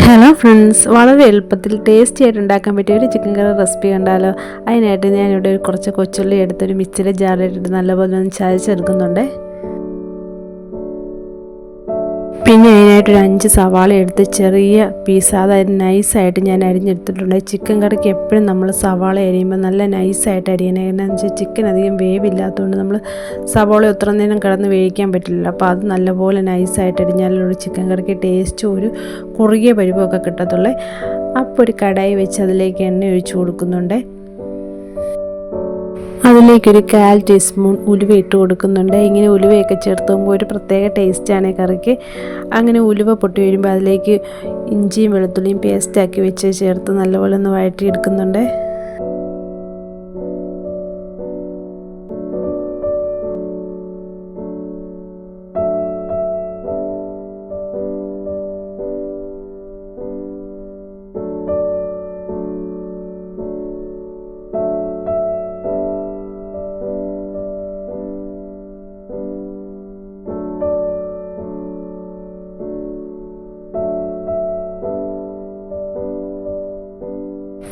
Hello friends, വളരെ എളുപ്പത്തിൽ tasty ആയിട്ട് ഉണ്ടാക്കാൻ പറ്റിയ ഒരു ചിക്കൻ കറി റെസിപ്പി കണ്ടാലോ. അതിനായിട്ട് ഞാനിവിടെ കുറച്ച് കൊച്ചുള്ളി എടുത്തൊരു മിക്സിയുടെ ജാറിലിട്ടിട്ട് നല്ലപോലെ ഒന്ന് ചതച്ചെടുക്കുന്നുണ്ട്. പിന്നെ അതിനായിട്ടൊരു 5 സവാള എടുത്ത് ചെറിയ പീസ്, അതായത് നൈസായിട്ട് ഞാൻ അരിഞ്ഞെടുത്തിട്ടുണ്ട്. ചിക്കൻ കറിക്ക് എപ്പോഴും നമ്മൾ സവാള അരിയുമ്പോൾ നല്ല നൈസായിട്ട് അരിയണം. എന്താണെന്ന് വെച്ചാൽ ചിക്കൻ അധികം വേവില്ലാത്തതുകൊണ്ട് നമ്മൾ സവാള ഒത്ര നേരം കിടന്ന് വേവിക്കാൻ പറ്റില്ല. അപ്പോൾ അത് നല്ലപോലെ നൈസായിട്ട് അരിഞ്ഞാലുള്ള ചിക്കൻ കറിക്ക് ടേസ്റ്റും ഒരു കുറുകിയ പരിവൊക്കെ കിട്ടത്തുള്ളേ. അപ്പോൾ ഒരു കടായി വെച്ച് അതിലേക്ക് എണ്ണ ഒഴിച്ച് കൊടുക്കുന്നുണ്ട്. അതിലേക്കൊരു 1/4 ടീസ്പൂൺ ഉലുവ ഇട്ട് കൊടുക്കുന്നുണ്ട്. ഇങ്ങനെ ഉലുവയൊക്കെ ചേർത്തുമ്പോൾ ഒരു പ്രത്യേക ടേസ്റ്റാണ് കറിക്ക്. അങ്ങനെ ഉലുവ പൊട്ടി വരുമ്പോൾ അതിലേക്ക് ഇഞ്ചിയും വെളുത്തുള്ളിയും പേസ്റ്റാക്കി വെച്ച് ചേർത്ത് നല്ലപോലെ ഒന്ന് വഴറ്റിയെടുക്കുന്നുണ്ട്.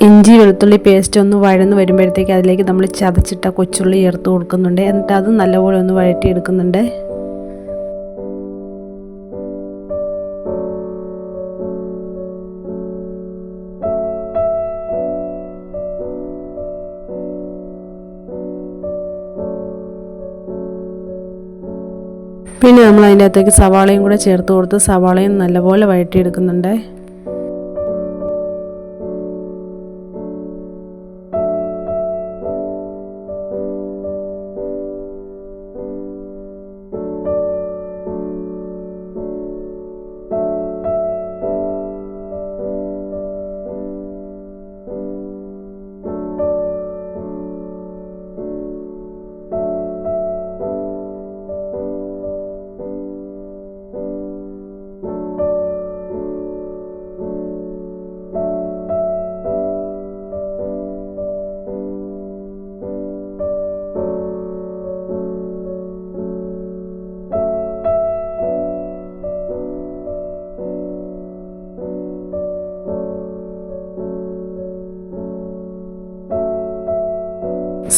ഇഞ്ചി വെളുത്തുള്ളി പേസ്റ്റ് ഒന്ന് വഴന്ന് വരുമ്പോഴത്തേക്ക് അതിലേക്ക് നമ്മൾ ചതച്ചിട്ട കൊച്ചുള്ളി ചേർത്ത് കൊടുക്കുന്നുണ്ട്. എന്നിട്ട് അത് നല്ലപോലെ ഒന്ന് വഴറ്റിയെടുക്കുന്നുണ്ട്. പിന്നെ നമ്മൾ അതിൻ്റെ അകത്തേക്ക് സവാളയും കൂടെ ചേർത്ത് കൊടുത്ത് സവാളയും നല്ലപോലെ വഴറ്റിയെടുക്കുന്നുണ്ട്.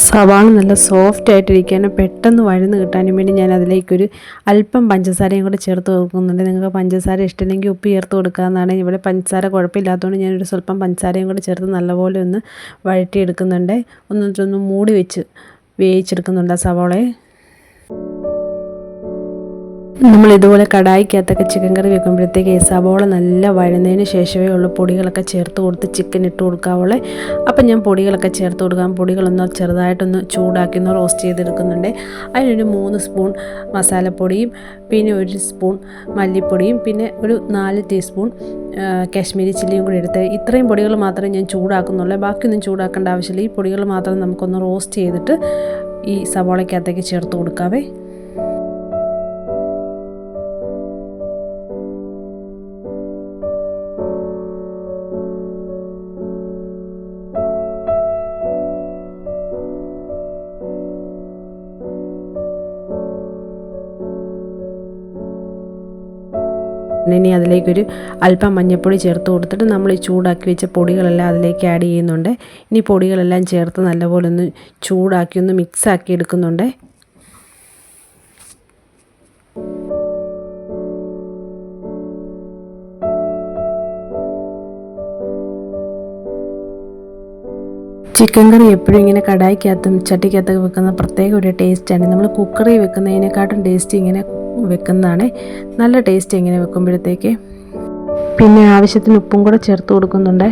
സവാള നല്ല സോഫ്റ്റ് ആയിട്ടിരിക്കാനും പെട്ടെന്ന് വഴന്ന് കിട്ടാനും വേണ്ടി ഞാൻ അതിലേക്കൊരു അല്പം പഞ്ചസാരയും കൂടെ ചേർത്ത് കൊടുക്കുന്നുണ്ട്. നിങ്ങൾക്ക് പഞ്ചസാര ഇഷ്ടമില്ലെങ്കിൽ ഉപ്പ് ചേർത്ത് കൊടുക്കാവുന്നതാണ്. ഇവിടെ പഞ്ചസാര കുഴപ്പമില്ലാത്തതുകൊണ്ട് ഞാനൊരു സ്വല്പം പഞ്ചസാരയും കൂടെ ചേർത്ത് നല്ലപോലെ ഒന്ന് വഴറ്റിയെടുക്കുന്നുണ്ട്. ഒന്നിട്ടൊന്ന് മൂടി വെച്ച് വേവിച്ചെടുക്കുന്നുണ്ട് ആ സവാളയെ. നമ്മൾ ഇതുപോലെ കടായിക്കകത്തൊക്കെ ചിക്കൻ കറി വെക്കുമ്പോഴത്തേക്ക് സവാള നല്ല വഴന്നതിന് ശേഷമേ ഉള്ള പൊടികളൊക്കെ ചേർത്ത് കൊടുത്ത് ചിക്കൻ ഇട്ട് കൊടുക്കാവുള്ളേ. അപ്പം ഞാൻ പൊടികളൊക്കെ ചേർത്ത് കൊടുക്കാം. പൊടികളൊന്ന് ചെറുതായിട്ടൊന്ന് ചൂടാക്കി ഒന്ന് റോസ്റ്റ് ചെയ്തെടുക്കുന്നുണ്ട്. അതിനൊരു 3 സ്പൂൺ മസാലപ്പൊടിയും പിന്നെ 1 സ്പൂൺ മല്ലിപ്പൊടിയും പിന്നെ ഒരു 4 ടീസ്പൂൺ കാശ്മീരി ചില്ലിയും കൂടി എടുത്ത് ഇത്രയും പൊടികൾ മാത്രമേ ഞാൻ ചൂടാക്കുന്നുള്ളൂ. ബാക്കിയൊന്നും ചൂടാക്കേണ്ട ആവശ്യമില്ല. ഈ പൊടികൾ മാത്രം നമുക്കൊന്ന് റോസ്റ്റ് ചെയ്തിട്ട് ഈ സവാളയ്ക്കകത്തേക്ക് ചേർത്ത് കൊടുക്കാവേ. ഇനി അതിലേക്കൊരു അല്പം മഞ്ഞൾപ്പൊടി ചേർത്ത് കൊടുത്തിട്ട് നമ്മൾ ഈ ചൂടാക്കി വെച്ച പൊടികളെല്ലാം അതിലേക്ക് ആഡ് ചെയ്യുന്നുണ്ട്. ഇനി പൊടികളെല്ലാം ചേർത്ത് നല്ലപോലെ ഒന്ന് ചൂടാക്കി ഒന്ന് മിക്സാക്കി എടുക്കുന്നുണ്ട്. ചിക്കൻ കറി എപ്പോഴും ഇങ്ങനെ കടായിക്കകത്തും ചട്ടിക്കകത്തൊക്കെ വെക്കുന്ന പ്രത്യേക ഒരു ടേസ്റ്റാണ്. നമ്മൾ കുക്കറിൽ വെക്കുന്നതിനെക്കാട്ടും ടേസ്റ്റ് ഇങ്ങനെ വെക്കുന്നതാണ് നല്ല ടേസ്റ്റ് ഇങ്ങനെ വെക്കുമ്പോഴത്തേക്ക്. പിന്നെ ആവശ്യത്തിന് ഉപ്പും കൂടെ ചേർത്ത് കൊടുക്കുന്നുണ്ട്.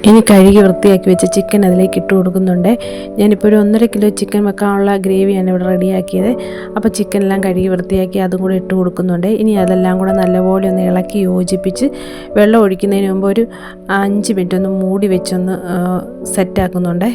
ഇനി കഴുകി വൃത്തിയാക്കി വെച്ച ചിക്കൻ അതിലേക്ക് ഇട്ട് കൊടുക്കുന്നുണ്ട്. ഞാനിപ്പോൾ ഒരു 1.5 കിലോ ചിക്കൻ വെക്കാനുള്ള ഗ്രേവിയാണ് ഇവിടെ റെഡിയാക്കിയത്. അപ്പോൾ ചിക്കനെല്ലാം കഴുകി വൃത്തിയാക്കി അതും കൂടെ ഇട്ട് കൊടുക്കുന്നുണ്ട്. ഇനി അതെല്ലാം കൂടെ നല്ലപോലെ ഒന്ന് ഇളക്കി യോജിപ്പിച്ച് വെള്ളം ഒഴിക്കുന്നതിന് മുമ്പ് ഒരു 5 മിനിറ്റ് ഒന്ന് മൂടി വെച്ചൊന്ന് സെറ്റാക്കുന്നുണ്ട്.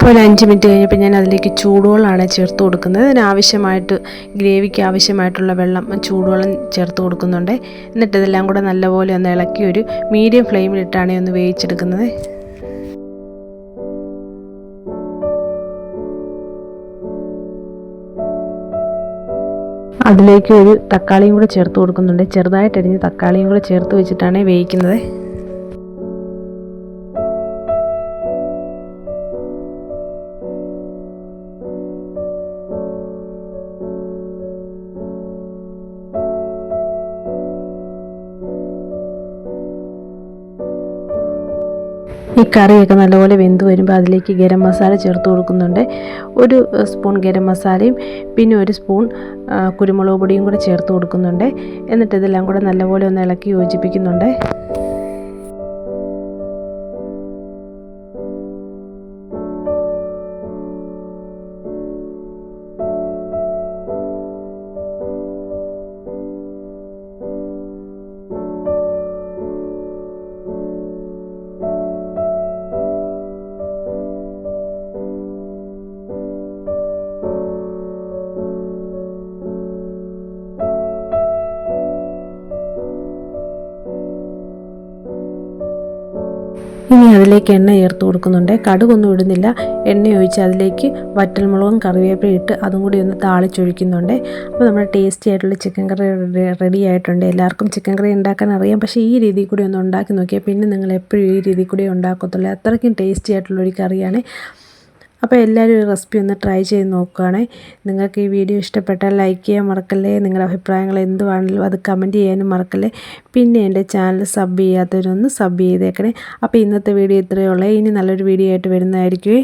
അപ്പോൾ ഒരു 5 മിനിറ്റ് കഴിഞ്ഞപ്പോൾ ഞാൻ അതിലേക്ക് ചൂടുവെള്ളമാണ് ചേർത്ത് കൊടുക്കുന്നത്. അതിനാവശ്യമായിട്ട് ഗ്രേവിക്ക് ആവശ്യമായിട്ടുള്ള വെള്ളം ചൂടുവെള്ളം ചേർത്ത് കൊടുക്കുന്നുണ്ട്. എന്നിട്ട് ഇതെല്ലാം കൂടെ നല്ലപോലെ ഒന്ന് ഇളക്കി ഒരു മീഡിയം ഫ്ലെയിമിലിട്ടാണ് ഒന്ന് വേവിച്ചെടുക്കുന്നത്. അതിലേക്ക് ഒരു തക്കാളിയും കൂടെ ചേർത്ത് കൊടുക്കുന്നുണ്ട്. ചെറുതായിട്ട് അരിഞ്ഞ് തക്കാളിയും കൂടെ ചേർത്ത് വെച്ചിട്ടാണ് വേവിക്കുന്നത്. ഈ കറിയൊക്കെ നല്ലപോലെ വെന്ത് വരുമ്പോൾ അതിലേക്ക് ഗരം മസാല ചേർത്ത് കൊടുക്കുന്നുണ്ട്. ഒരു സ്പൂൺ ഗരം മസാലയും പിന്നെ ഒരു സ്പൂൺ കുരുമുളക് പൊടിയും കൂടെ ചേർത്ത് കൊടുക്കുന്നുണ്ട്. എന്നിട്ട് ഇതെല്ലാം കൂടെ നല്ലപോലെ ഒന്ന് ഇളക്കി യോജിപ്പിക്കുന്നുണ്ട്. ഇനി അതിലേക്ക് എണ്ണ ചേർത്ത് കൊടുക്കുന്നുണ്ട്. കടുകൊന്നും ഇടുന്നില്ല. എണ്ണ ഒഴിച്ച് അതിലേക്ക് വറ്റൽമുളകും കറിവേപ്പിലയും ഇട്ട് അതും കൂടി ഒന്ന് താളിച്ചൊഴിക്കുന്നുണ്ട്. അപ്പോൾ നമ്മുടെ ടേസ്റ്റി ആയിട്ടുള്ള ചിക്കൻ കറി റെഡി ആയിട്ടുണ്ട്. എല്ലാവർക്കും ചിക്കൻ കറി ഉണ്ടാക്കാൻ അറിയാം, പക്ഷേ ഈ രീതിയിൽ കൂടി ഒന്ന് ഉണ്ടാക്കി നോക്കിയാൽ പിന്നെ നിങ്ങൾ എപ്പോഴും ഈ രീതിയിൽ കൂടി ഉണ്ടാക്കത്തുള്ളൂ. അത്രയ്ക്കും ടേസ്റ്റി ആയിട്ടുള്ളൊരു കറിയാണ്. അപ്പോൾ എല്ലാവരും ഈ റെസിപ്പി ഒന്ന് ട്രൈ ചെയ്ത് നോക്കുകയാണേ. നിങ്ങൾക്ക് ഈ വീഡിയോ ഇഷ്ടപ്പെട്ടാൽ ലൈക്ക് ചെയ്യാൻ മറക്കല്ലേ. നിങ്ങളുടെ അഭിപ്രായങ്ങൾ എന്തുവാണെങ്കിലും അത് കമൻറ്റ് ചെയ്യാനും മറക്കല്ലേ. പിന്നെ എൻ്റെ ചാനൽ സബ് ചെയ്യാത്തവരൊന്ന് സബ് ചെയ്തേക്കണേ. അപ്പോൾ ഇന്നത്തെ വീഡിയോ ഇത്രയേ ഉള്ളൂ. ഇനി നല്ലൊരു വീഡിയോ ആയിട്ട് വരുന്നതായിരിക്കുമേ.